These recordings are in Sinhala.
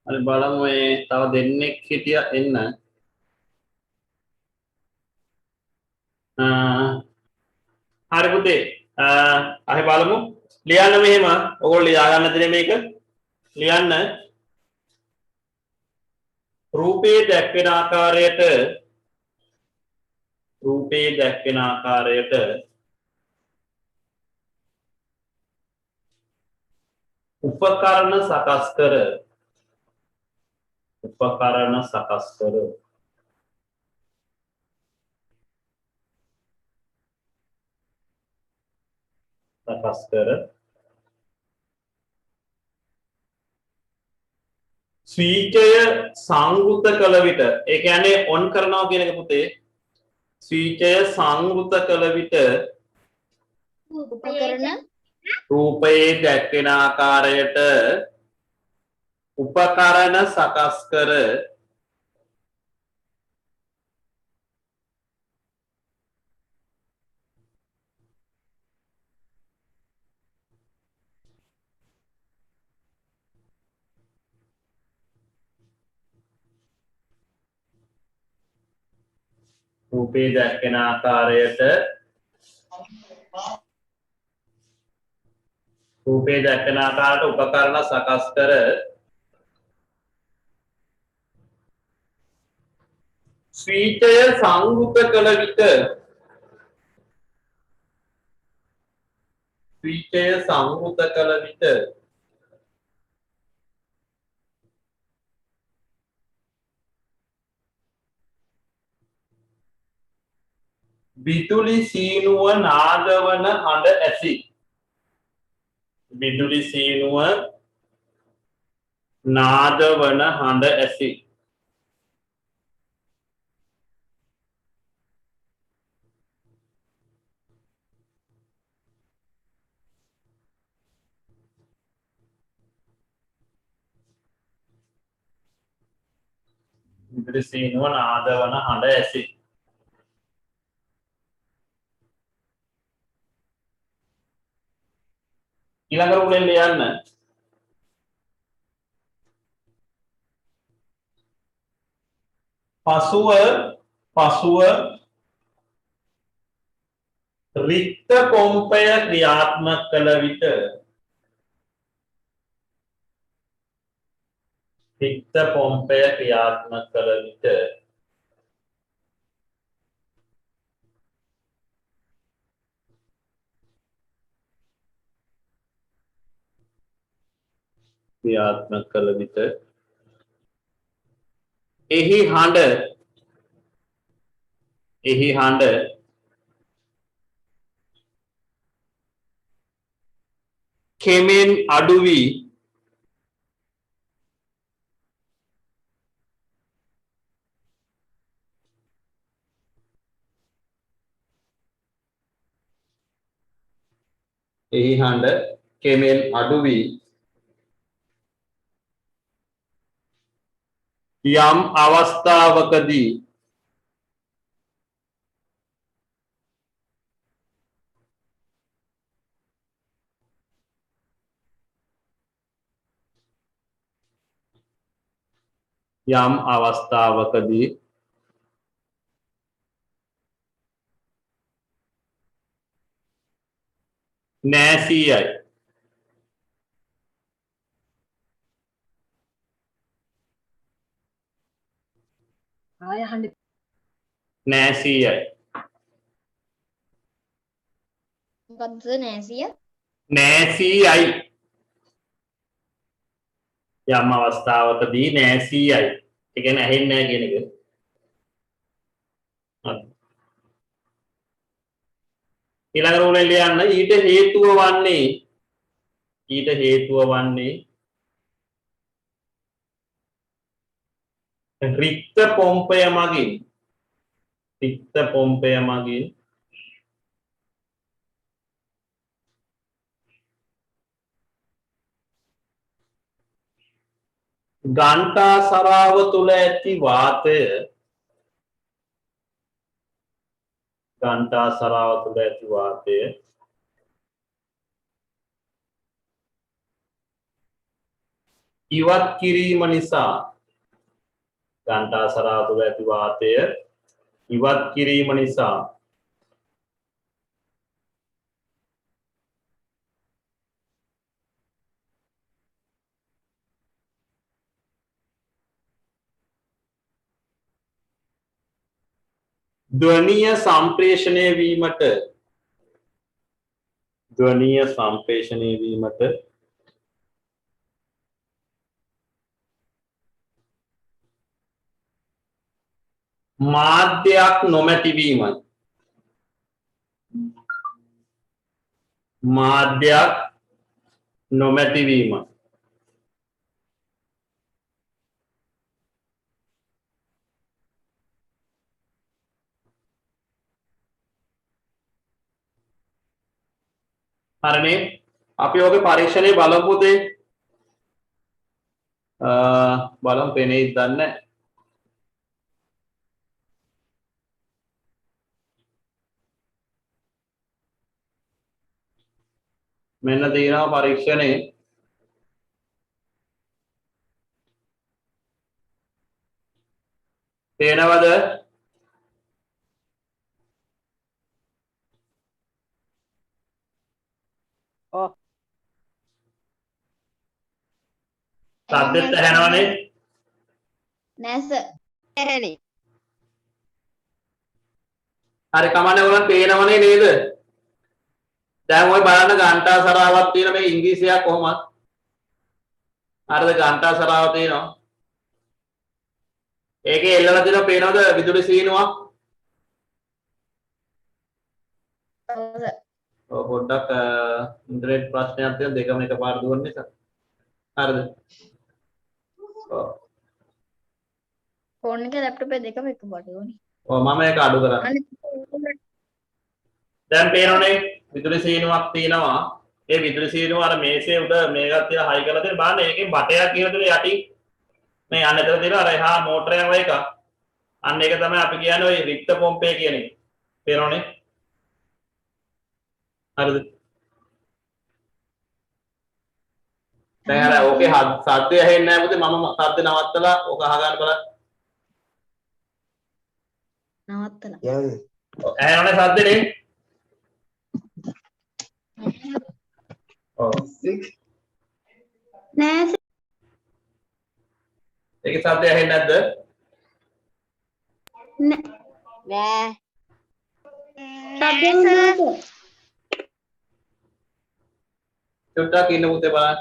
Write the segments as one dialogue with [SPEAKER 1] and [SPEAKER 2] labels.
[SPEAKER 1] අර බලමු මේ තව දෙන්නෙක් හිටියා එන්න. හරි පුතේ. අපි බලමු. ලියන්න මෙහෙම. ඔයගොල්ලෝ ලියා ගන්න තියෙන මේක. ලියන්න. රූපේ දැක්වෙන ආකාරයට උපකරණ සකස් කර ස්විචය සංවෘත කළ විට ඒ කියන්නේ ඔන් කරනවා කියන එක පුතේ ස්විචය සංවෘත කළ විට
[SPEAKER 2] උපකරණ
[SPEAKER 1] රූපයේ දැක්වෙන ආකාරයට උපකරණ සකස් කර රූපයේ දැක්වෙන ආකාරයට උපකරණ සකස් කර ස්විචය සංවෘත කළ විට විදුලි සීනුව නාදවන හඬ ඇසි. විදුලි සීනුව නාදවන හඬ ඇසි. විදුලි සීනුව නාදවන හඬ ඇසි. ඊළඟ රුලෙන් ලියන්න. පසුව රික්ත පොම්පය ක්‍රියාත්මක කළ විට එහි හඬ කෙමෙන් අඩු වී යම් අවස්ථාවකදී නෑසියයි.
[SPEAKER 2] මොකද්ද නෑසිය?
[SPEAKER 1] නෑසියයි. යම් අවස්ථාවකදී නෑසියයි. ඒ කියන්නේ ඇහෙන්නේ නැහැ කියන එක. හරි. ඊළඟ රෝලෙන් ලියන්න ඊට හේතුව වන්නේ රික්ත පොම්පය මගින් ගන්ටා සරාව තුළ ඇති වාතය ඉවත් කිරීම නිසා ගාන්ටාසරාව තුළ ඇති වාතය ඉවත් කිරීම නිසා ධ්වනිය සම්ප්‍රේෂණය වීමට මාධ්‍යයක් නොමැතිවීම හරිනේ අපි ඔගේ පරීක්ෂණේ බලමු පුතේ බලමු පෙනේද දන්නේ මෙන්න තියෙනවා පරීක්ෂණේ පේනවද සද්දෙත් ඇහෙනවනේ
[SPEAKER 2] නෑ සර්.
[SPEAKER 3] ඇහෙනි.
[SPEAKER 1] හරි කමන්නේ ඔයගොල්ලන් පේනවනේ නේද දැන් ඔය බලන්න ගාන්ටාසරාවක් තියෙන මේ ඉංග්‍රීසියක් කොහොමද හරිද ගාන්ටාසරාව තියෙනවා ඒකේ එල්ලලා තියෙනවා පේනවද විදුලි සීනුවක්
[SPEAKER 2] ඔව් සර්.
[SPEAKER 1] ඔව් පොඩ්ඩක් ඉන්ටර්නෙට් ප්‍රශ්නයක් තියෙන දෙකම එකපාර දුවන නිසා හරිද ඔව්
[SPEAKER 2] ෆෝන් එකේ ලැප්ටොප් එක දෙකම එකපාරට ඕනේ.
[SPEAKER 1] ඔව් මම ඒක අඩු කරා දැන් පේනවනේ විදුලි සීනුවක් තියෙනවා ඒ විදුලි සීනුව අර මේසේ උඩ මේකත් තියලා හයි කරලා තියෙන බලන්න ඒකේ බටයක් කියලා තියෙන යටින් මේ අන්න එතන තියෙනවා අර එහා මෝටරයක් වගේ එකක් අන්න ඒක තමයි අපි කියන්නේ ඔය රික්ත පොම්පේ කියන එක පේනවනේ හරිද දැන් අර ඕකේ සද්දය ඇහෙන්නේ නැහැ පුතේ මම සද්ද නවත්තලා ඕක අහගන්න බලන්න
[SPEAKER 2] නවත්තලා.
[SPEAKER 1] ඇහෙනවනේ සද්දනේ ඔව්
[SPEAKER 2] නෑ සර්.
[SPEAKER 1] ඒකේ සද්දය ඇහෙන්නේ නැද්ද
[SPEAKER 3] නෑ.
[SPEAKER 2] සද්දෙන් නෑ සර්.
[SPEAKER 1] චුට්ටක් ඉන්න පුතේ බලන්න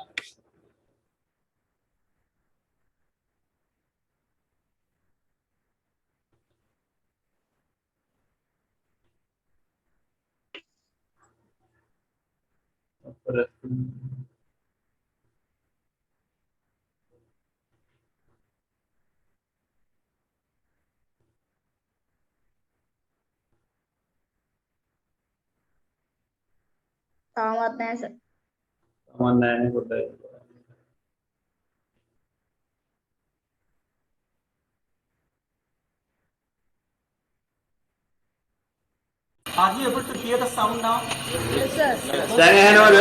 [SPEAKER 2] තාමත් නෑ සර්.
[SPEAKER 1] සමන් නැහැ පොඩ්ඩයි
[SPEAKER 4] Are you able to hear the sound now?
[SPEAKER 2] Yes sir.
[SPEAKER 1] දැන් ඇහෙනවද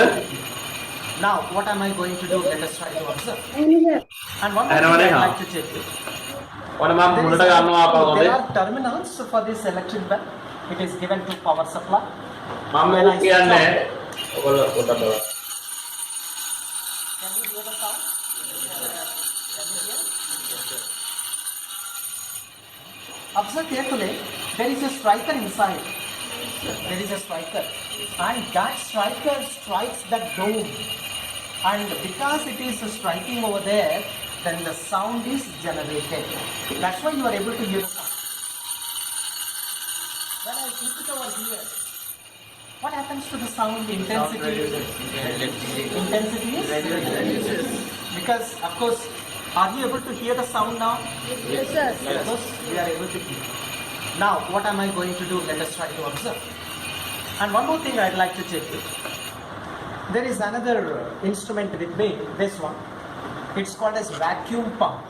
[SPEAKER 4] Now, what am I going to do? Let us try to observe.
[SPEAKER 2] ඇහෙනවද?
[SPEAKER 4] And one more
[SPEAKER 1] I know
[SPEAKER 4] thing
[SPEAKER 1] it
[SPEAKER 4] I'd
[SPEAKER 1] now.
[SPEAKER 4] like to check you.
[SPEAKER 1] ඔන්න මම මුලට ගන්නවා ආපහු
[SPEAKER 4] There
[SPEAKER 1] හොඳේ
[SPEAKER 4] are terminals for this electric bell. It is given to power supply.
[SPEAKER 1] මම
[SPEAKER 4] When I
[SPEAKER 1] මොකක් කියන්නේ
[SPEAKER 4] switch
[SPEAKER 1] ඔයගොල්ලෝ පොඩ්ඩක් බලන්න
[SPEAKER 4] Can you hear the sound? Can you hear? Observe carefully. There is a striker inside. There is a striker. And that striker strikes that dome. And because it is striking over there, then the sound is generated. That's why you are able to hear the sound. When I flip it over here, what happens to the sound intensity? Intensity is? Because, of course, are you able to hear the sound now?
[SPEAKER 2] Yes sir.
[SPEAKER 4] Of course, we are able to hear. Now, what am I going to do? Let us try to observe. And one more thing I'd like to check with. There is another instrument with me, this one. It's called as vacuum pump.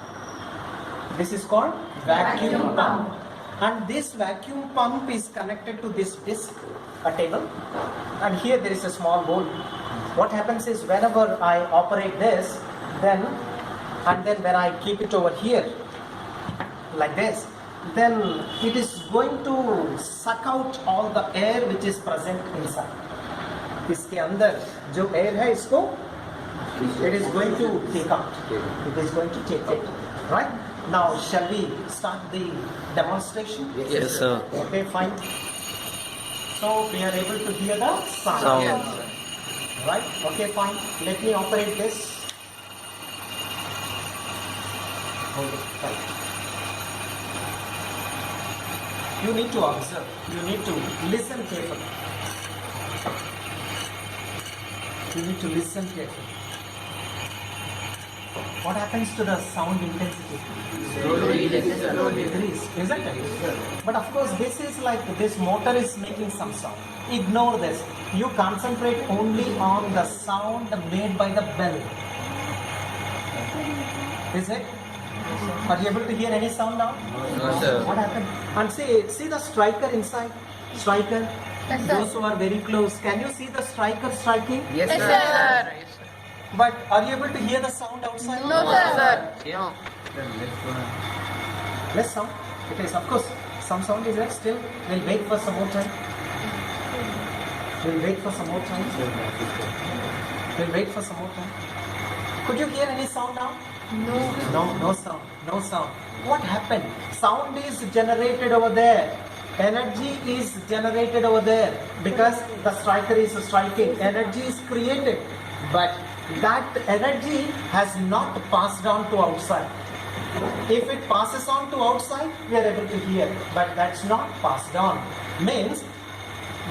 [SPEAKER 4] This is called vacuum pump. And this vacuum pump is connected to this disc, a table. And here there is a small bowl. What happens is whenever I operate this, then and then when I keep it over here like this, then it is going to suck out all the air which is present inside. इसके अंदर जो air है इसको it is going to take out. It is going to take it. Right? Now shall we start the demonstration?
[SPEAKER 5] Yes, sir.
[SPEAKER 4] Okay, fine. So we are able to hear the sound. Right? Okay, fine. Let me operate this. Hold it tight. You need to observe. You need to listen carefully. You need to listen carefully. What happens to the sound intensity? Slowly decrease, isn't it? But of course, this is like this motor is making some sound. Ignore this. You concentrate only on the sound made by the bell. Is it? Are you able to hear any sound now?
[SPEAKER 5] No, sir.
[SPEAKER 4] What happened? And see the striker inside. Striker.
[SPEAKER 2] Yes, sir.
[SPEAKER 4] Those who are very close. Can you see the striker striking?
[SPEAKER 5] Yes,
[SPEAKER 2] Yes,
[SPEAKER 5] sir.
[SPEAKER 2] sir.
[SPEAKER 4] But are you able to hear the sound outside?
[SPEAKER 2] No, sir.
[SPEAKER 4] Less sound. It is, of course, some sound is there. Still, we'll wait for some more time. We'll wait for some more time. We'll wait for some more time. Could you hear any sound now? No sound. No sound. What happened? Sound is generated over there. Energy is generated over there because the striker is striking. Energy is created, but that energy has not passed on to outside. If it passes on to outside, we are able to hear, but that's not passed on. Means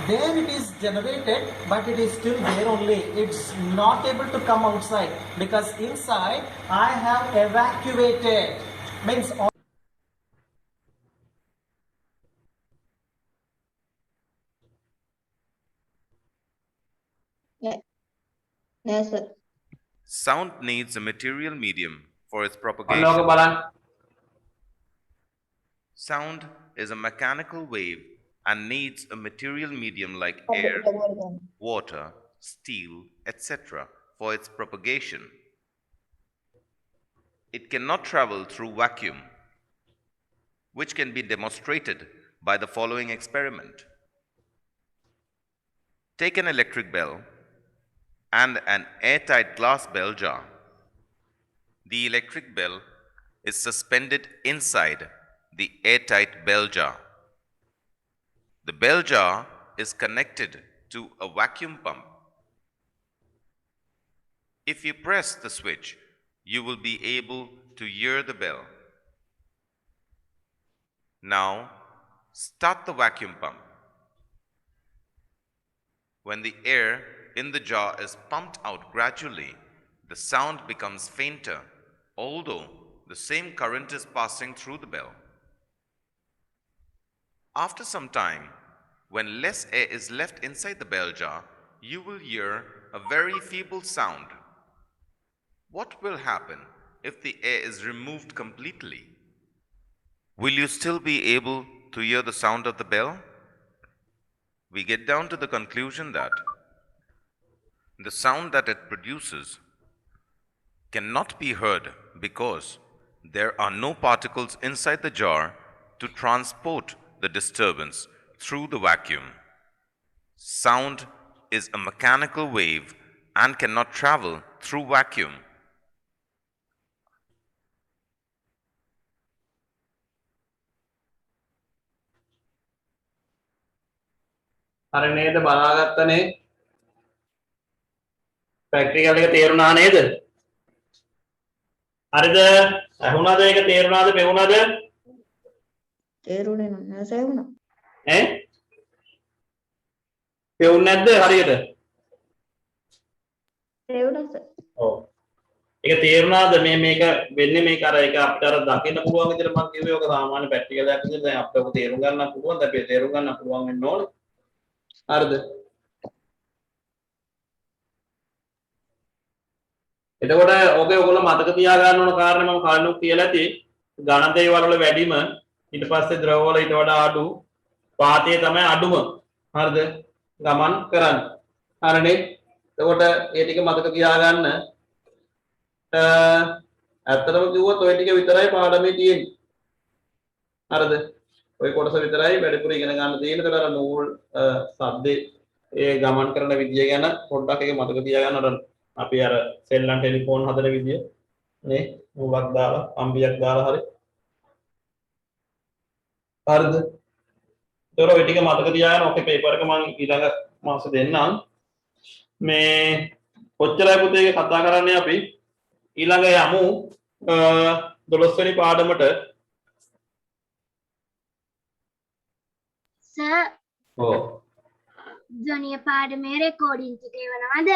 [SPEAKER 4] there it is generated, but it is still there only. It's not able to come outside because inside I have evacuated. Means
[SPEAKER 2] Yes, sir.
[SPEAKER 6] Sound needs a material medium for its
[SPEAKER 1] ඔන්න
[SPEAKER 6] propagation.
[SPEAKER 1] ඕක බලන්න.
[SPEAKER 6] Sound is a mechanical wave and needs a material medium like air, water, steel, etc. for its propagation. It cannot travel through vacuum, which can be demonstrated by the following experiment. Take an electric bell and an airtight glass bell jar. The electric bell is suspended inside the airtight bell jar. The bell jar is connected to a vacuum pump. If you press the switch, you will be able to hear the bell. Now, start the vacuum pump. When the air in the jar is pumped out gradually, the sound becomes fainter, although the same current is passing through the bell. After some time, when less air is left inside the bell jar, you will hear a very feeble sound. What will happen if the air is removed completely? Will you still be able to hear the sound of the bell? We get down to the conclusion that the sound that it produces cannot be heard because there are no particles inside the jar to transport the disturbance through the vacuum. Sound is a mechanical wave and cannot travel through vacuum.
[SPEAKER 1] හරි නේද බලාගත්තනේ ප්‍රැක්ටිකල් එක තේරුණා නේද හරිද ඇහුණාද ඒක තේරුණාද පෙවුණාද
[SPEAKER 2] තේරුණේ නැහැ සෑහුණා.
[SPEAKER 1] ඈ පෙවුන්නේ නැද්ද හරියට
[SPEAKER 2] තේරුණා සර්.
[SPEAKER 1] ඔව් ඒක තේරුණාද මේක වෙන්නේ මේක අර ඒක අපිට අර දකින්න පුළුවන් විදිහට මම කිව්වේ ඔක සාමාන්‍ය ප්‍රැක්ටිකල් එකක් විදිහට දැන් අපිට ඔක තේරුම් ගන්න පුළුවන් දැන් අපි තේරුම් ගන්න පුළුවන් වෙන්න ඕනේ හරිද එතකොට ඔගේ ඔයගොල්ලෝ මතක තියාගන්න ඕන කාරණේ මම කලිනුත් කියලා ඇති ඝන දේවල් වල වැඩිම ඊට පස්සේ ද්‍රව වල ඊට වඩා අඩු වාතයේ තමයි අඩුම හරිද ගමන් කරන්නේ හරිනේ එතකොට ඒ ටික මතක තියාගන්න ඇත්තටම කිව්වොත් ඔය ටික විතරයි පාඩමේ තියෙන්නේ. හරිද? ඔය කොටස විතරයි වැඩිපුර ඉගෙන ගන්න තියෙන්නේ. ඒතර අර නූල් සද්දේ ඒ ගමන් කරන විදිය ගැන පොඩ්ඩක් ඒක මතක තියාගන්න. අර අපි අර සෙල්ලම් ටෙලිෆෝන් හදන විදිය නේ නූලක් දාලා අම්බියක් දාලා හරි. හරිද? ඒතර ඔය ටික මතක තියාගන්න. ඔකේ පේපර් එක මම ඊළඟ මාසෙ දෙන්නම්. මේ කොච්චරයි පුතේ කතා කරන්නේ අපි ඊළඟ යමු 12 වෙනි පාඩමට.
[SPEAKER 5] සර්
[SPEAKER 1] ඔව්.
[SPEAKER 5] ධ්වනිය පාඩමේ රෙකෝඩින් ටික එවනවද?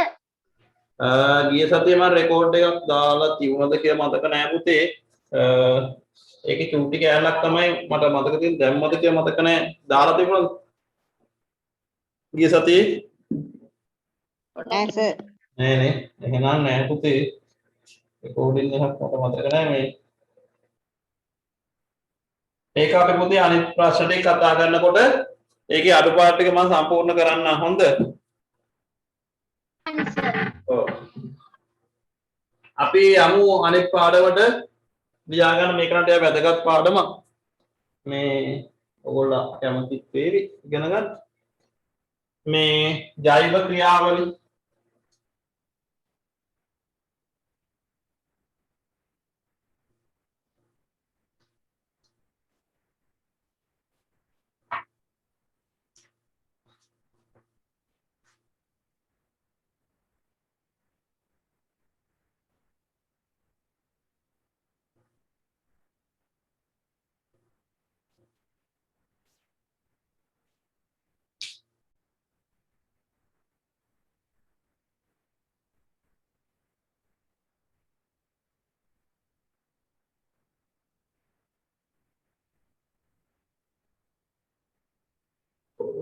[SPEAKER 1] ගිය සතියේ මම රෙකෝඩ් එකක් දාලා තියුණාද කියලා මතක නෑ පුතේ. ඒකේ චූටි කෑල්ලක් තමයි මට මතක තියෙන්නේ. දැම්මද කියලා මතක නෑ. දාලා තිබුණාද? ගිය සතියේ
[SPEAKER 3] නෑ සර්.
[SPEAKER 1] නෑ. එහෙනම් නෑ පුතේ. රෙකෝඩින් එකක් මට මතක නෑ මේ. ඒක අපි පුතේ අනිත් ප්‍රශ්න ටික කතා කරනකොට ඒකේ අඩුපාඩු ටික මම සම්පූර්ණ කරන්න හොඳ. ඔව්. අපි යමු අනිත් පාඩමට. ලියාගන්න මේක නම් ටිකක් වැදගත් පාඩමක්. මේ ඔයගොල්ලෝ කැමති වේවි ඉගෙන ගන්න. මේ ජෛව ක්‍රියාවලි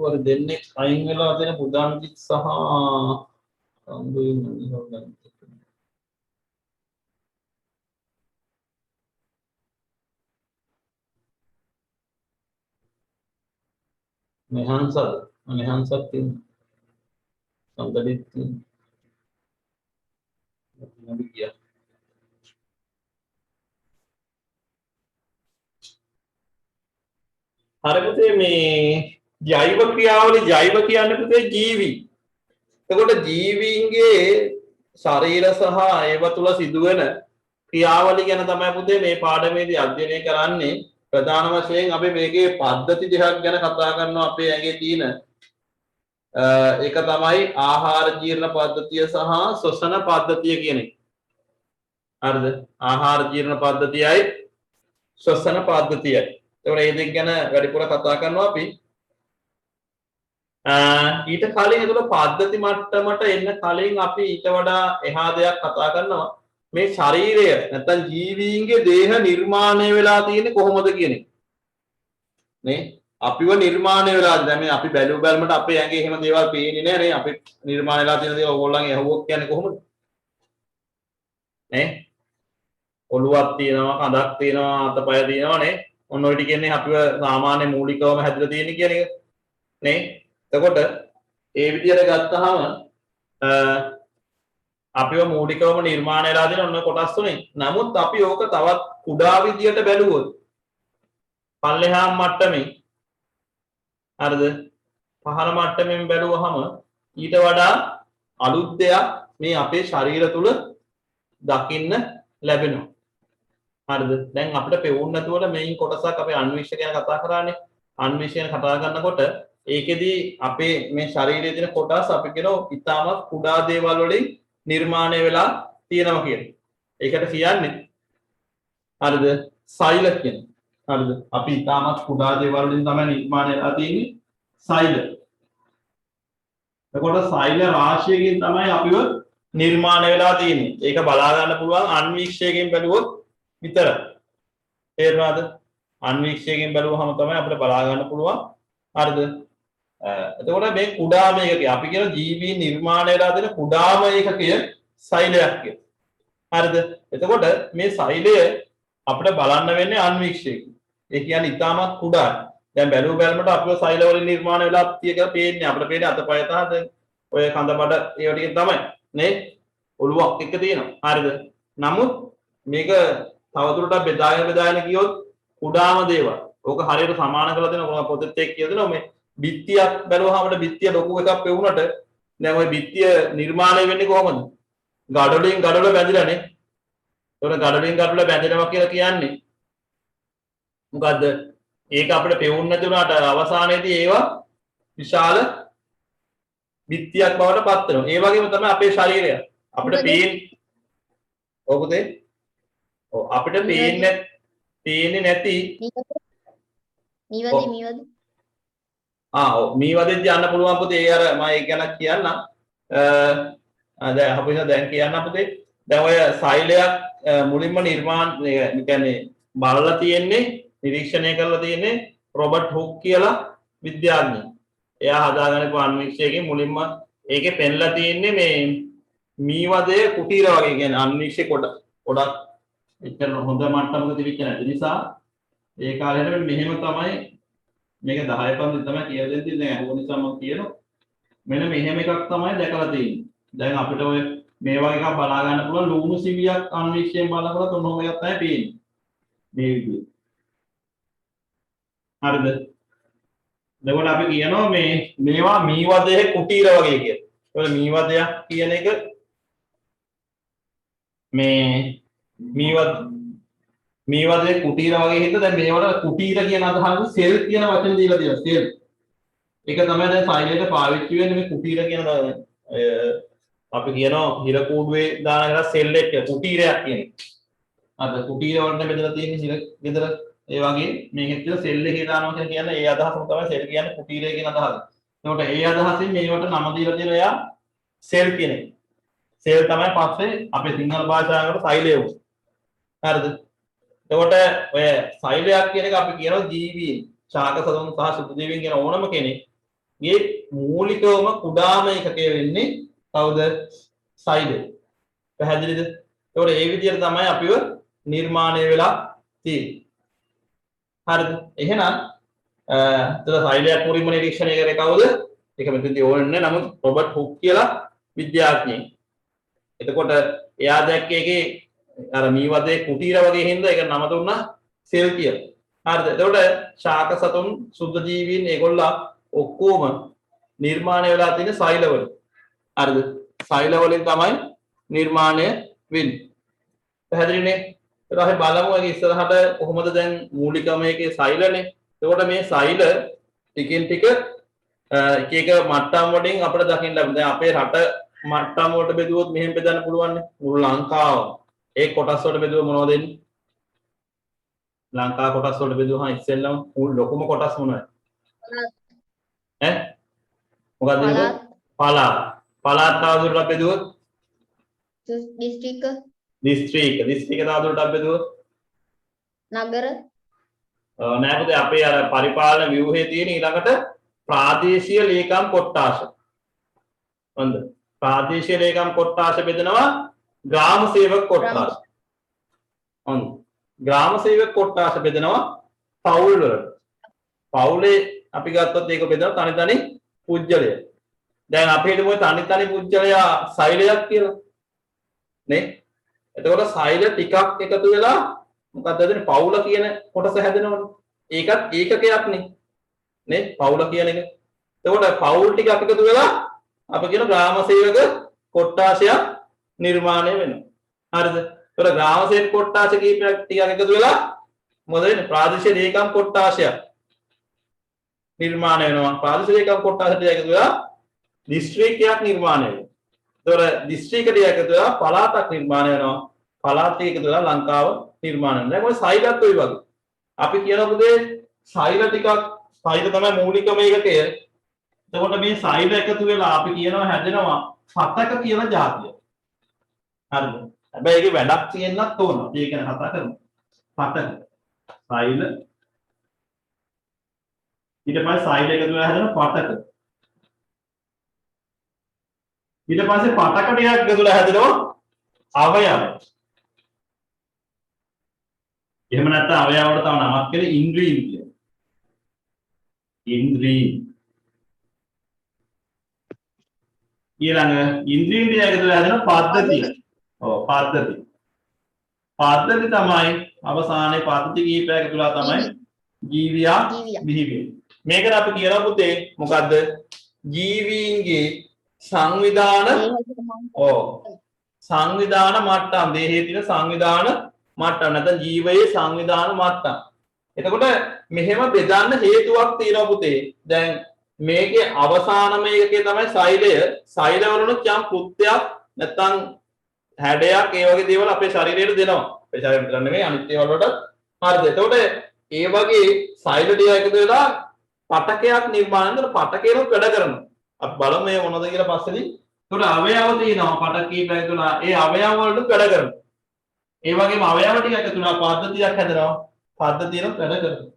[SPEAKER 1] වල දෙන්නේ අයින් වෙලා තියෙන පුදාන්තිත් සහ සම්බුයින් ගන්න. මෙහන්සත් තියෙන සම්බදිත් තියෙන නබි කිය. හරි පුතේ මේ ජෛව ක්‍රියාවලි ජෛව කියන්නේ පුතේ ජීවි. එතකොට ජීවීන්ගේ ශරීර සහ ඒව තුල සිදුවෙන ක්‍රියාවලි ගැන තමයි පුතේ මේ පාඩමේදී අධ්‍යයනය කරන්නේ. ප්‍රධාන වශයෙන් අපි මේකේ පද්ධති දෙකක් ගැන කතා කරනවා අපේ ඇඟේ තියෙන. ඒක තමයි ආහාර ජීර්ණ පද්ධතිය සහ ශ්වසන පද්ධතිය කියන එක. හරිද? ආහාර ජීර්ණ පද්ධතියයි ශ්වසන පද්ධතියයි. ඒතකොට මේ දෙක ගැන වැඩිපුර කතා කරනවා අපි. ඊට කලින් එතකොට පද්ධති මට්ටමට එන්න කලින් අපි ඊට වඩා එහා දෙයක් කතා කරනවා. මේ ශරීරය නැත්නම් ජීවීන්ගේ දේහ නිර්මාණය වෙලා තියෙන්නේ කොහොමද කියන එක. නේ? අපිව නිර්මාණය වෙලා දැන් මේ අපි බැලු බැලමට අපේ ඇඟේ එහෙම දේවල් පේන්නේ නැහැ නේ. අපි නිර්මාණය වෙලා තියෙන දේවල් ඕගොල්ලන්ගේ ඇහුවොත් කියන්නේ කොහොමද? නේ? ඔළුවක් තියෙනවා, කඳක් තියෙනවා, අතපය තියෙනවා නේ. ඔන්න ඔය ටික කියන්නේ අපිව සාමාන්‍ය මූලිකවම හැදලා තියෙන්නේ කියන එක. නේ? එතකොට ඒ විදිහට ගත්තාම අපිව මූලිකවම නිර්මාණය වෙලා තියෙන ඔන්න කොටස් තුනේ. නමුත් අපි ඕක තවත් කුඩා විදියට බැලුවොත් පල්ලෙහා මට්ටමේ හරිද? පහළ මට්ටමින් බැලුවහම ඊට වඩා අලුත් දෙයක් මේ අපේ ශරීර තුල දකින්න ලැබෙනවා. හරිද? දැන් අපිට පෙවුන් නැතුවල මේන් කොටසක් අපේ අන්විෂය ගැන කතා කරානේ. අන්විෂය ගැන කතා කරනකොට ඒකෙදී අපේ මේ ශරීරයේ තියෙන කොටස් අපි කියනවා ඉතාමත් කුඩා දේවල් වලින් නිර්මාණය වෙලා තියෙනවා කියන්නේ. ඒකට කියන්නේ හරිද? සෛල කියන්නේ. හරිද? අපි ඉතාමත් කුඩා දේවල් වලින් තමයි නිර්මාණය වෙලා තියෙන්නේ සෛල. එතකොට සෛල රාශියකින් තමයි අපිව නිර්මාණය වෙලා තියෙන්නේ. ඒක බලා ගන්න පුළුවන් අන්වීක්ෂයකින් බැලුවොත් විතරයි. තේරුණාද? අන්වීක්ෂයකින් බැලුවහම තමයි අපිට බලා ගන්න පුළුවන්. හරිද? එතකොට මේ කුඩාම ඒකකය අපි කියන ජීවී නිර්මාණය වෙලා තියෙන කුඩාම ඒකකය සෛලයක් කියලා. හරිද? එතකොට මේ සෛලය අපිට බලන්න වෙන්නේ අන්වීක්ෂයකින්. ඒ කියන්නේ ඉතාමත් කුඩායි. දැන් බැලුව බැලමට අපිව සෛල වලින් නිර්මාණය වෙලා තියෙක පේන්නේ. අපිට පේන්නේ අතපය තහද ඔය කඳ බඩ ඒව ටික තමයි නේ? ඔළුවක් එක තියෙනවා. හරිද? නමුත් මේක තවදුරටත් බෙදාගෙන ගියොත් කුඩාම දේවල්. ඕක හරියට සමාන කරලා දෙනවා පොතෙත් එක්ක කියලා දෙනවා මේ බිත්තියක් බැලුවාම අපිට බිත්තිය ලොකු එකක් පෙවුනට දැන් ওই බිත්තිය නිර්මාණය වෙන්නේ කොහොමද? ගඩොලින් ගඩොල බැඳිලානේ. ඒතකොට ගඩොලින් ගඩොල බැඳෙනවා කියලා කියන්නේ මොකද්ද? ඒක අපිට පෙවුන්නේ නැති වුණාට අවසානයේදී ඒවා විශාල බිත්තියක් බවට පත් වෙනවා. ඒ වගේම තමයි අපේ ශරීරය. අපිට අපිට පේන්නේ නැති
[SPEAKER 2] මීවදේ
[SPEAKER 1] මීවදෙත් යන්න පුළුවන් පුතේ. ඒ අර මම ඒක ගැන කියන්නම්. දැන් අපිට දැන් කියන්න පුතේ. දැන් ඔය සෛලයක් මුලින්ම කියන්නේ බලලා තියෙන්නේ නිරීක්ෂණය කරලා තියෙන්නේ රොබර්ට් හුක් කියලා විද්‍යාඥයෙක්. එයා හදාගෙන අන්වීක්ෂයකින් මුලින්ම ඒකේ පෙන්ලා තියෙන්නේ මේ මීවදයේ කුටීර වගේ කියන්නේ අන්වීක්ෂය ගොඩක් එච්චර හොඳ මට්ටමක තිබිච්ච නැති නිසා ඒ කාලේට මෙහෙම තමයි මේක 10 පන්ති තමයි කියලා දෙන්නේ. දැන් අහුව නිසා මම කියනවා මෙන්න මෙහෙම එකක් තමයි දැකලා තියෙන්නේ. දැන් අපිට ඔය මේ වගේ එකක් බලා ගන්න පුළුවන් ලුණු සිවියක් අන්වීක්ෂයෙන් බලනකොට තුනම එකක් තමයි පේන්නේ. මේ විදිහට. හරිද? එතකොට අපි කියනවා මේවා මීවදයේ කුටීර වගේ කියලා. ඒවල මීවදයක් කියන එක මේ මීවදයේ කුටීර වගේ හින්දා දැන් මේවට කුටීර කියන අදහස සෙල් කියන වචනේ දීලා තියෙනවා. සෙල්. ඒක තමයි දැන් සයිලෙට පාවිච්චි වෙන්නේ මේ කුටීර කියන අපි කියනවා හිර කූඩුවේ දාන එක සෙල් එක කුටීරයක් කියන එක. අද කුටීර වලට බෙදලා තියෙන හිර ගෙදර ඒ වගේ මේකෙත් සෙල් එකේ දානවා කියන්නේ ඒ අදහසම තමයි සෙල් කියන්නේ කුටීරය කියන අදහස. එතකොට ඒ අදහසින් මේවට නම දීලා තියෙනවා එයා සෙල් කියන එක. සෙල් තමයි පස්සේ අපේ සිංහල භාෂාවකට සෛලය වුනේ. හරිද? එතකොට ඔය සෛලයක් කියන එක අපි කියනවා ජීවීන්, ශාක සතුන් සහ සුදු ජීවීන් කියන ඕනම කෙනෙක්ගේ මූලිකවම කුඩාම එකකේ වෙන්නේ කවුද? සෛලය. පැහැදිලිද? එතකොට ඒ විදිහට තමයි අපිව නිර්මාණය වෙලා තියෙන්නේ. හරිද? එහෙනම් සෛලයක් මුලින්ම නිරීක්ෂණය කරේ කවුද? ඒක මෙතනදී ඕනේ නමුත් රොබර්ට් හුක් කියලා විද්‍යාඥයෙක්. එතකොට එයා දැක්කේ ඒකේ අර මීවදේ කුටීර වගේ හින්දා ඒක නම දුන්නා සෙල් කියලා. හරිද? එතකොට ශාක සතුන් සුද්ධ ජීවීන් ඒගොල්ලෝ ඔක්කොම නිර්මාණය වෙලා තියෙන සෛලවල. හරිද? සෛලවලින් තමයි නිර්මාණය වෙන්නේ. පැහැදිලිනේ? ඊට පස්සේ බලමු ඒක ඉස්සරහට කොහොමද දැන් මූලිකම මේකේ සෛලනේ. එතකොට මේ සෛල ටිකින් ටික එක එක මට්ටම් වලින් අපිට දකින්න ලැබෙනවා. දැන් අපේ රට මට්ටම් වලට බෙදුවොත් මෙහෙම බෙදන්න පුළුවන් නේ. මුළු ලංකාව ඒ කොටස් වලට බෙදුවොත් මොනවද එන්නේ? ලංකාව කොටස් වලට බෙදුවහම ඉස්සෙල්ලම ලොකුම කොටස් මොනවද? මොකක්ද? පළාත් තවදුරටත් බෙදුවොත් දිස්ත්‍රික්ක තවදුරටත් බෙදුවොත්
[SPEAKER 2] නගර
[SPEAKER 1] නෑ පුතේ අපේ අර පරිපාලන ව්‍යුහයේ තියෙන ඊළඟට ප්‍රාදේශීය ලේකම් කොට්ටාශ. හොඳ. ප්‍රාදේශීය ලේකම් කොට්ටාශ බෙදනවා ග්‍රාම සේවක කොට්ටාශ. හොඳ. ග්‍රාම සේවක කොට්ටාශ බෙදනවා පවුල් වලට. පවුලේ අපි ගත්තොත් ඒක බෙදනවා තනි තනි පුජ්‍යලය. දැන් අපි හිතමු තනි තනි පුජ්‍යලයා සෛලයක් කියලා. නේ? එතකොට සෛල ටිකක් එකතු වෙලා මොකක්ද හදන්නේ? පවුල කියන කොටස හැදෙනවනේ. ඒකත් ඒකකයක් නේ පවුල කියන එක. එතකොට පවුල් ටික එකතු වෙලා අපි කියන ග්‍රාම සේවක කොට්ටාශයක් නිර්මාණය වෙනවා. හරිද? එතකොට ග්‍රාම සේවක කොට්ටාශ කීපයක් ටිකක් එකතු වෙලා මොකද වෙන්නේ? ප්‍රාදේශීය ලේකම් කොට්ටාශයක් නිර්මාණය වෙනවා. ප්‍රාදේශීය ලේකම් කොට්ටාශ ටික එකතු වෙලා දිස්ත්‍රික්කයක් නිර්මාණය වෙනවා. එතකොට දිස්ත්‍රික්ක ටික එකතු වෙලා පළාතක් නිර්මාණය වෙනවා. පළාත් ටික එකතු වෙලා ලංකාව නිර්මාණය වෙනවා. දැන් ඔය සෛලත් ඔය වගේ. අපි කියනකොට සෛල ටිකක් සෛල තමයි මූලිකම ඒකකය. එතකොට මේ සෛල එකතු වෙලා අපි කියනවා හැදෙනවා හතක කියලා જાතිය. හරිද? හැබැයි ඒකේ වැඩක් තියෙන්නත් ඕන. ඒ කියන්නේ හතක. සෛල ඊට පස්සේ සෛල එකතු වෙලා හැදෙන පතක. ඊට පස්සේ පතක ටිකක් එකතු වෙලා හැදෙනවා අවයව. එහෙම නැත්නම් අවයවවලට තව නමක් කියන්නේ ඉන්ද්‍රීන් කියලා. ඉන්ද්‍රීන් ඊළඟ ඉන්ද්‍රීන් ටික එකතු වෙලා හැදෙන පද්ධතිය. ඔව් පද්ධතිය. පද්ධති තමයි අවසානයේ පද්ධති කීපයක් තුලා තමයි ජීවියා බිහි මේකට අපි කියනවා පුතේ මොකද්ද ජීවීන්ගේ සංවිධාන සංවිධාන මට්ටම් දේහයේ තියෙන සංවිධාන මට්ටම් නැත්නම් ජීවයේ සංවිධාන මට්ටම්. එතකොට මෙහෙම බෙදන්න හේතුවක් තියෙනවා පුතේ. දැන් මේකේ අවසානම එකේ තමයි සෛලය. සෛලවලුණු යම් කෘත්‍යයක් නැත්නම් හැඩයක් ඒ වගේ දේවල් අපේ ශරීරයට දෙනවා. අපේ ශරීරයට දෙන්න නෙමෙයි අනිත් ඒවල් වලට හරිද? එතකොට ඒ වගේ සෛල ටික එකතු වෙලා පටකයක් නිර්මාණය කරන පටකේනොත් වැඩ කරනවා. අපි බලමු මේ මොනවද කියලා පස්සේදී. එතකොට අවයව තියෙනවා පටක කීපයක් තුලා ඒ අවයව වලට වැඩ කරනවා. ඒ වගේම අවයව ටික එකතු වෙලා පද්ධතියක් හැදෙනවා. පද්ධතියනොත් වැඩ කරනවා.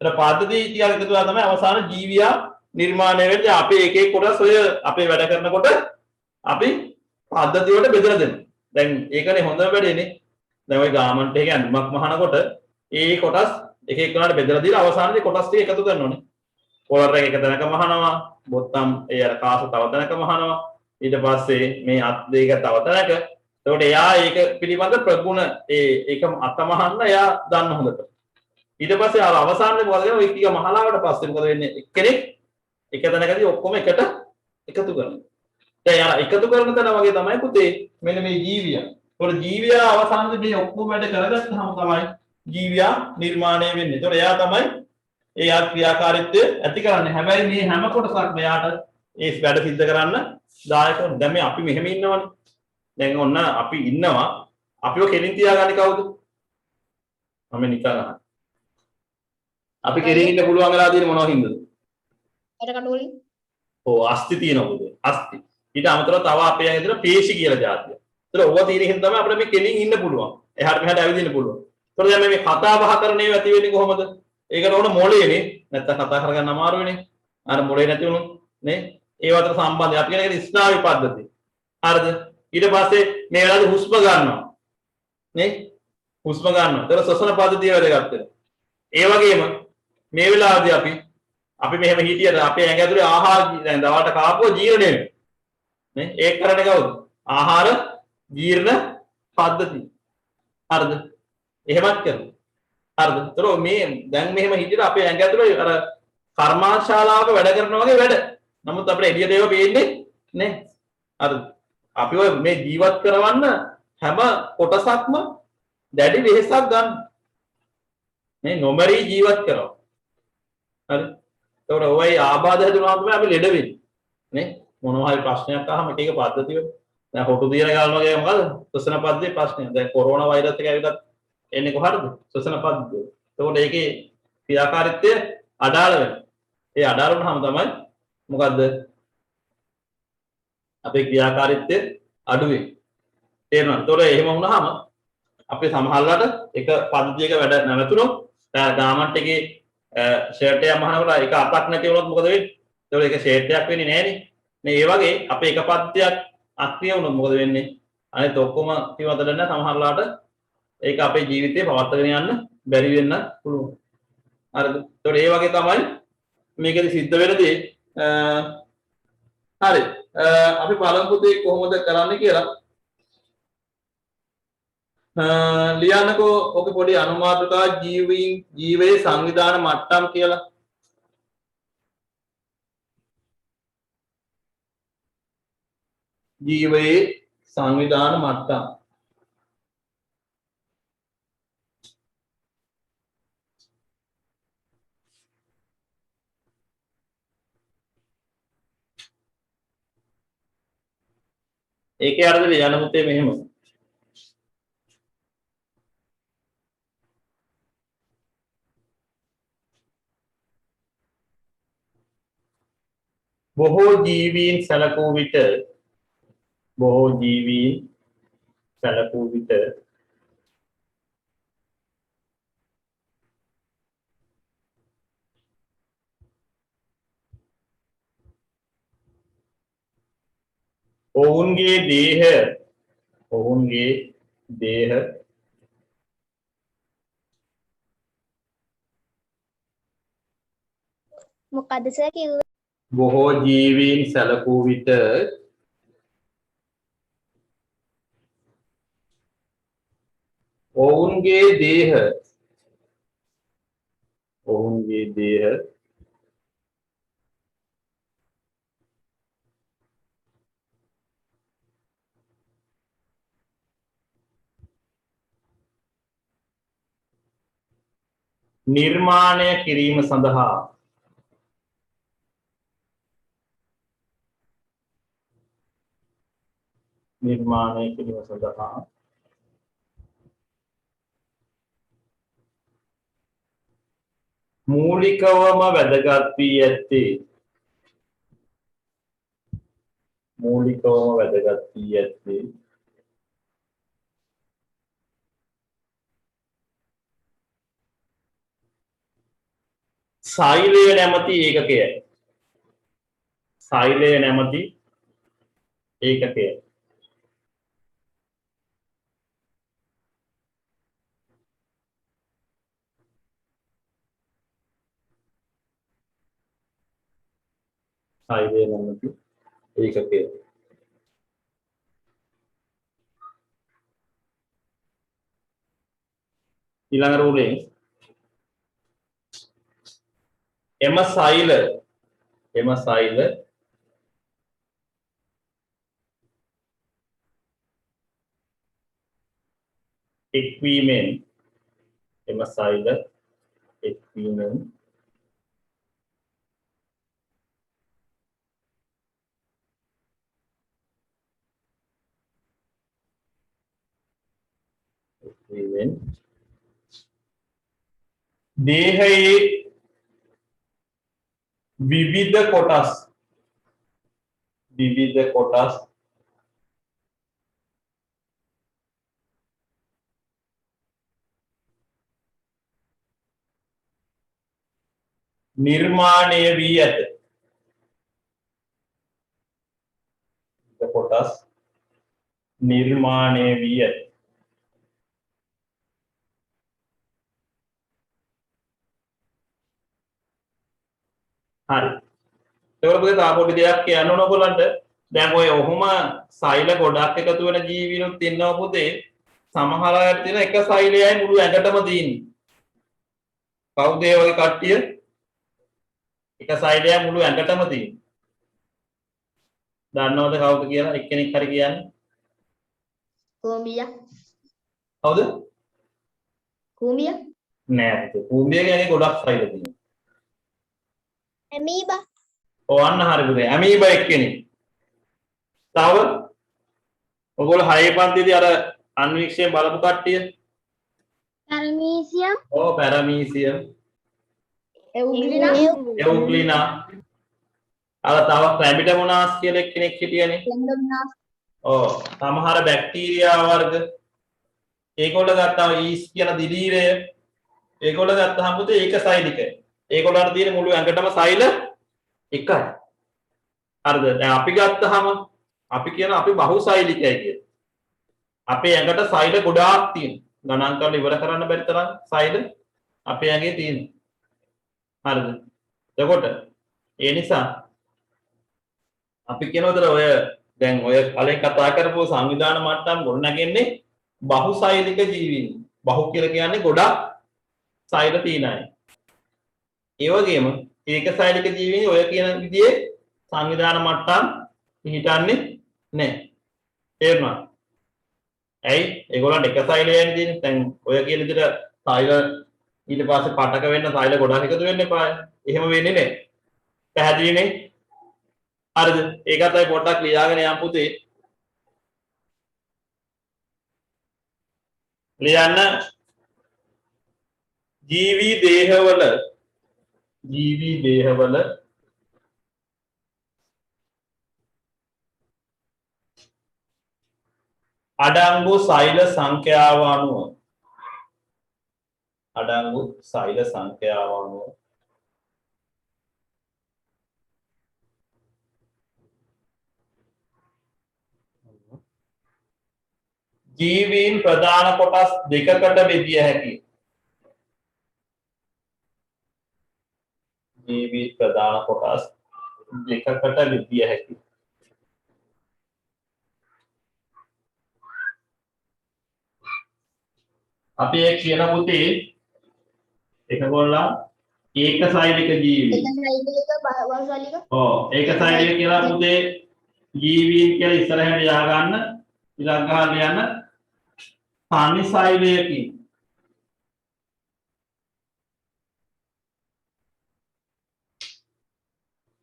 [SPEAKER 1] ඒතර පද්ධති ටික එකතු වෙලා තමයි අවසාන ජීවියා නිර්මාණය වෙන්නේ. අපි එක එක කොටස් ඔය අපේ වැඩ කරනකොට අපි පද්ධති වලට බෙදලා දෙනවා. දැන් ඒකනේ හොඳම වැඩේනේ. දැන් ওই ගාමන්ට් එකේ ඇඳුමක් මහනකොට ඒ කොටස් එක එක කරාට බෙදලා දීලා අවසානයේ කොටස් ටික එකතු කරනවා නේ. කොලර් එක තැනක මහනවා, බොත්තම් ඒ අර කාස තව තැනක මහනවා. ඊට පස්සේ මේ අත් දෙක තව තැනක. එතකොට එයා ඒක පිළිබඳ ප්‍රගුණ ඒක අත මහන්න එයා දන්න හොඳට. ඊට පස්සේ ආව අවසානයේ මොකද වෙන්නේ? ඔය ටික මහලාවට පස්සේ මොකද වෙන්නේ? එක්කෙනෙක් එක තැනකදී ඔක්කොම එකට එකතු කරනවා. දැන් යාර එකතු කරන තැන වගේ තමයි පුතේ මෙන්න මේ ජීවියා. ඒතකොට ජීවියා අවසානයේ මේ ඔක්කොම වැඩ කරගත්තාම තමයි ජීවියා නිර්මාණය වෙන්නේ. ඒතකොට එයා තමයි ඒ ක්‍රියාකාරීත්වය ඇති කරන්නේ. හැබැයි මේ හැම කොටසක්ම එයාට ඒ වැඩ සිද්ධ කරන්න දායක වෙනවා. දැන් මේ අපි මෙහෙම ඉන්නවනේ. දැන් ඔන්න අපි ඉන්නවා. අපිව කෙලින් තියාගන්නේ කවුද? මම නිකන් අහන්න. අපි කෙලින් ඉන්න පුළුවන් වෙලා තියෙන්නේ මොනවද හින්දාද?
[SPEAKER 2] අර කඩ වලින්.
[SPEAKER 1] ඔව් අස්ති තියෙනවා පුතේ. අස්ති. ඊට අමතරව තව අපේ ඇඟේ තියෙන පේශි කියලා જાතිය. ඒතර ඕවා තියෙන හින්දා තමයි අපිට මේ කෙලින් ඉන්න පුළුවන්. එහාට මෙහාට ඇවිදින්න පුළුවන්. ඒතර දැන් මේ කතා බහ කරන ඒවා ඇති වෙන්නේ කොහොමද? ඒකට ඕන මොළේනේ. නැත්තම් කතා කරගන්න අමාරු වෙන්නේ. අර මොළේ නැති වුණොත් නේ. ඒව අතර සම්බන්ධය අපි කියන එක ස්නායු පද්ධතිය. හරිද? ඊට පස්සේ මේ වෙලාවේ හුස්ම ගන්නවා. නේ? හුස්ම ගන්නවා. ඒතර ශ්වසන පද්ධතිය වැඩගත් වෙනවා. ඒ වගේම මේ වෙලාවේදී අපි මෙහෙම හිටියද අපේ ඇඟ ඇතුලේ ආහාර දැන් දවල්ට කාපුව ජීර්ණය වෙනවා. නේ? ඒක කරන්නේ කවුද? ආහාර ජීර්ණ පද්ධතිය. හරිද? එහෙමත් කරනවා. හරිද? ඒතර මේ දැන් මෙහෙම හිටියද අපේ ඇඟ ඇතුලේ අර කර්මාශාලාවක වැඩ කරනවා වගේ වැඩ. නමුත් අපිට එළියට ඒවා පේන්නේ නේ. හරිද? අපි ඔය මේ ජීවත් කරවන්න හැම කොටසක්ම දැඩි වෙහෙසක් ගන්න. මේ නොමරී ජීවත් කරනවා. හරි? ඒතකොට ඔය ආබාධ හැදුනම තමයි අපි ලෙඩ වෙන්නේ. නේ? මොනවා හරි ප්‍රශ්නයක් අහම එක එක පද්ධතිය. දැන් හොටු දියර ගානවා වගේ මොකද? ශ්වසන පද්ධතියේ ප්‍රශ්නය. දැන් කොරෝනා වෛරස් එක ඇවිල්ලා එන්නේ කොහටද? ශ්වසන පද්ධතිය. ඒතකොට ඒකේ ක්‍රියාකාරීත්වය අඩාල වෙනවා. ඒ අඩාල වුණාම තමයි මොකද්ද? අපේ ක්‍රියාකාරීත්වය අඩු වෙන්නේ. තේරෙනවද? ඒතකොට එහෙම වුණාම අපේ සමහරලාට එක පද්ධතියක වැඩ නැවතුනොත් ගාමන්ට් එකේ ෂර්ට් එකක් මහනකොට එක අතක් නැති වුණොත් මොකද වෙන්නේ? ඒතකොට ඒක ෂර්ට් එකක් වෙන්නේ නැහනේ. මේ ඒ වගේ අපේ එක පද්ධතියක් අක්‍රිය වුණොත් මොකද වෙන්නේ? අනිත් ඔක්කොම කිව්වද නැත්නම් සමහරලාට ඒක අපේ ජීවිතේ පවත්වාගෙන යන්න බැරි වෙන්න පුළුවන්. හරිද? ඒතකොට ඒ වගේ තමයි මේකෙදි සිද්ධ වෙන දේ. හරි. අපි බලමු පුතේ කොහොමද කරන්නේ කියලා. ලියන්නකෝ ඔක පොඩි අනුමාතෘකා ජීවයේ සංවිධාන මට්ටම් කියලා. ජීවයේ සංවිධාන මට්ටම්. ඒකේ අර්ථය ලියන්න පුතේ මෙහෙම. බොහෝ ජීවීන් සැලකූ විට ඔවුන්ගේ දේහ
[SPEAKER 2] මොකද්ද සර් කිව්වේ?
[SPEAKER 1] බොහෝ ජීවීන් සැලකූ විට ඔවුන්ගේ දේහ නිර්මාණය කිරීම සඳහා මූලිකවම වැදගත් වී ඇත්තේ සෛලය නැමැති ඒකකයයි. ඊළඟ රූලෙන් එම සෛල එක්වීමෙන් දේහයේ විවිධ කොටස් නිර්මාණය වී ඇත. හරි. ඒවල පුතේ තා පොඩි දෙයක් කියන්න ඕන ඔයගොල්ලන්ට. දැන් ඔය ඔහොම සෛල ගොඩක් එකතු වෙන ජීවීනුත් ඉන්නවා පුතේ. සමහර අය තියෙන එක සෛලයයි මුළු ඇඟටම තියෙන්නේ. කවුද ඒ වගේ කට්ටිය? එක සෛලයයි මුළු ඇඟටම තියෙන්නේ. දන්නවද කවුද කියලා? එක්කෙනෙක් හරි කියන්නේ.
[SPEAKER 2] කූඹියා.
[SPEAKER 1] කවුද?
[SPEAKER 2] කූඹියා.
[SPEAKER 1] නෑ පුතේ. කූඹියගේ ගොඩක් සෛල තියෙනවා.
[SPEAKER 2] ඇමීබා.
[SPEAKER 1] ඔව් අන්න හරි පුතේ. ඇමීබා එක්කෙනෙක්. තව ඔයගොල්ලෝ 6 පන්තියේදී අර අන්වීක්ෂණය බලපු කට්ටිය.
[SPEAKER 5] පැරමීසියම්.
[SPEAKER 1] ඔව් පැරමීසියම්. එවුග්ලිනා. අර තව ක්ලැමිඩෝමොනාස් කියලා එක්කෙනෙක් හිටියනේ. ඔව් සමහර බැක්ටීරියා වර්ග. ඒගොල්ලෝ ගත්තාම ඊස් කියන දිලීරය. ඒගොල්ලෝ ගත්තාම පුතේ ඒක සෛලිකයි. ඒගොල්ලන්ට තියෙන මුළු ඇඟටම සෛල එකයි. හරිද? දැන් අපි ගත්තාම අපි කියන අපි බහුසෛලිකයි කියන. අපේ ඇඟට සෛල ගොඩාක් තියෙනවා. ගණන් කරලා ඉවර කරන්න බැරි තරම් සෛල අපේ ඇඟේ තියෙනවා. හරිද? එතකොට ඒ නිසා අපි කියනතර ඔය දැන් ඔය කලින් කතා කරපු සංවිධාන මට්ටම් ගොඩනගන්නේ බහුසෛලික ජීවීන්. බහු කියලා කියන්නේ ගොඩක් සෛල තියෙන අය. ඒ වගේම ඒකසෛලික ජීවීන් ඔය කියන විදිහේ සංවිධාන මට්ටම් පිහිටන්නේ නැහැ. තේරුණාද? ඇයි? ඒගොල්ලන්ට එක සෛලයන් තියෙන්නේ. දැන් ඔය කියන විදිහට සෛල ඊට පස්සේ පටක වෙන්න සෛල ගොඩක් එකතු වෙන්න එපා. එහෙම වෙන්නේ නැහැ. පැහැදිලිනේ? හරිද? ඒකත් අය පොඩ්ඩක් ලියාගෙන යන්න පුතේ. ලියන්න ජීවි දේහවල අඩංගු සෛල සංඛ්‍යාව අනුව ජීවීන් ප්‍රධාන කොටස් දෙකකට බෙදිය හැකියි. අපි ඒ කියන පුතේ එකගොල්ලා ඒකසෛලික ජීවි.
[SPEAKER 2] එක සෛලික බහුසෛලික
[SPEAKER 1] ඔව් ඒකසෛලික කියලා පුතේ ජීවීන් කියලා ඉස්සරහට ය아가න්න ඉලක්ක ගන්න යන පනිසෛලයකින්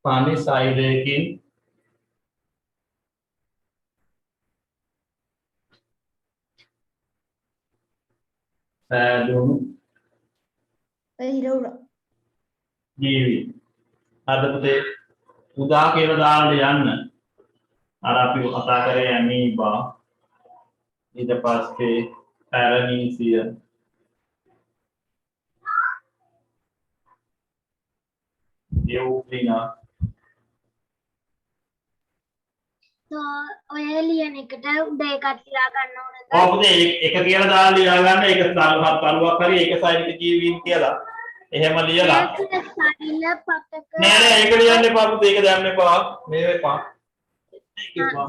[SPEAKER 1] පනිසෛලයකින් සෑදුණු
[SPEAKER 2] හිරවුර
[SPEAKER 1] ජීවි. අද පුතේ උදා කියලා දාන්න යන්න. අර අපි කතා කරේ ඇමීබා ඊට පස්සේ පැරමීසිය යෝප්‍රිනා
[SPEAKER 5] ඔය ලියන එකට උඩ එකක් තියා ගන්න ඕනද?
[SPEAKER 1] ඔව් පුතේ එක කියලා දාලා ලියා ගන්න ඒක සාල්පත් පළුවක් හරි ඒක සෛනික ජීවීන් කියලා. එහෙම ලියලා
[SPEAKER 5] සෛල පතක
[SPEAKER 1] නෑ නෑ ඒක ලියන්න එපා පුතේ ඒක දාන්න එපා. මේ එපා. ඒක එපා.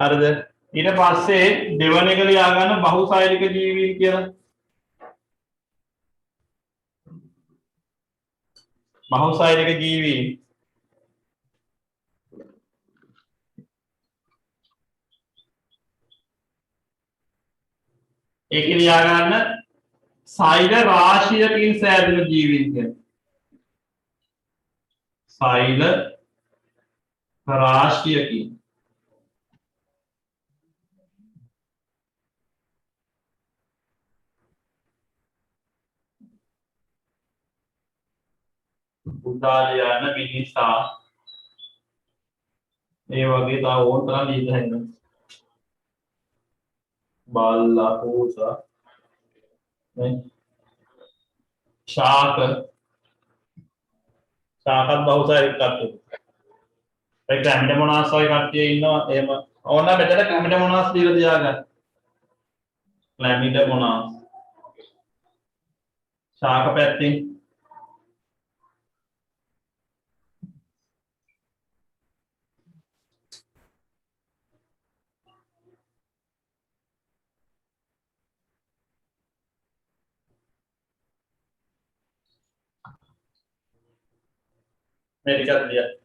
[SPEAKER 1] හරිද? ඊට පස්සේ දෙවන එක ලියා ගන්න බහුසෛලික ජීවීන් කියලා. බහුසෛලික ජීවීන් ඒක ලියා ගන්න සෛල රාශියකින් සෑදුණු ජීවීන් කියලා. සෛල රාශියකින් උදාලයන මිනිසා ඒ වගේ තව ඕන තරම් දීලා ඉන්න බල්ලා පූසා නේ ශාක ශාකත් බහුසෛලික කට්ටිය ඒ කැමිඩමොනාස් වගේ කට්ටිය ඉන්නවා එහෙම ඕන නම් මෙතන කැමිඩමොනාස් දීලා තියාගන්න කැමිඩමොනාස් ශාක පැත්තෙන් මේකත් ලියන්න